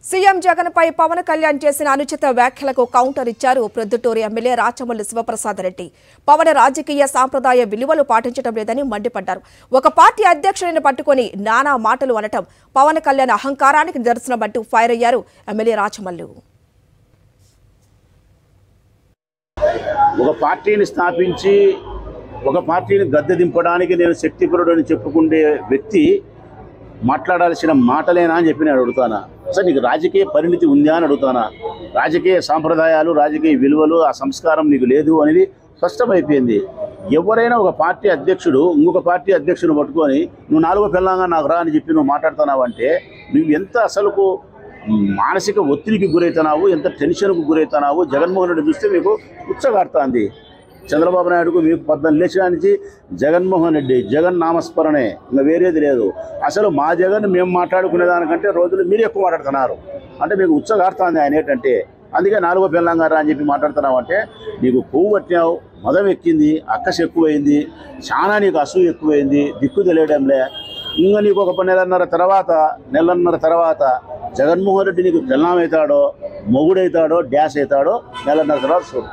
CM Jagan పై పవన్ కళ్యాణ్ చేసిన అనుచిత వ్యాఖ్యలకు కౌంటర్ ఇచ్చారు ప్రొద్దుటూరు ఎమ్మెల్యే రాచమల్లి శివప్రసాద్ రెడ్డి. పవన్ రాజకీయ సాంప్రదాయ విలువలు పాటించడం లేదని మండిపడ్డారు. ఒక పార్టీ అధ్యక్షుడిని పట్టుకొని నానా మాటలు అనటం పవన్ కళ్యాణ్ అహంకారానికి నిదర్శనమంటూ ఫైర్ అయ్యారు ఎమ్మెల్యే రాచమల్లి. ఒక పార్టీని స్థాపించి ఒక పార్టీని గద్దె దింపడానికి నేను శక్తిపరుడని చెప్పుకునే వ్యక్తి మాట్లాడాల్సిన మాటలేనా అని చెప్పి నేను అడుగుతానా? అసలు నీకు రాజకీయ పరిణితి ఉందా అని అడుగుతానా? రాజకీయ సాంప్రదాయాలు, రాజకీయ విలువలు, ఆ సంస్కారం నీకు లేదు అనేది స్పష్టమైపోయింది. ఎవరైనా ఒక పార్టీ అధ్యక్షుడు ఇంకొక పార్టీ అధ్యక్షుని పట్టుకొని నువ్వు నాలుగో పిల్లంగా నాకు రా అని చెప్పి నువ్వు మాట్లాడుతున్నావు అంటే నువ్వు ఎంత అసలుకు మానసిక ఒత్తిడికి గురవుతున్నావు, ఎంత టెన్షన్కు గురవుతున్నావు. జగన్మోహన్ రెడ్డి చూస్తే మీకు ఉచ్చగాడుతుంది. చంద్రబాబు నాయుడుకు మీకు 14 లేచిన నుంచి జగన్మోహన్ రెడ్డి జగన్ నామస్మరణే, ఇంకా వేరేది లేదు. అసలు మా జగన్ మేము మాట్లాడుకునే దానికంటే రోజులు మీరు ఎక్కువ మాట్లాడుతున్నారు అంటే మీకు ఉచ్చగాడుతుంది ఆయన ఏంటంటే. అందుకే నాలుగో పిల్లంగారా అని చెప్పి మాట్లాడుతున్నావు అంటే నీకు కొవ్వు పట్టినావు, మదం ఎక్కింది, అక్కసు ఎక్కువైంది, చాలా నీకు అసూయ ఎక్కువైంది, దిక్కు తెలియడంలే. ఇంకా నీకు ఒక నెలన్నర తర్వాత జగన్మోహన్ రెడ్డి నీకు పిల్లం అవుతాడో, మొగుడవుతాడో, డ్యాష్ అవుతాడో నెలన్నర తర్వాత చూడు.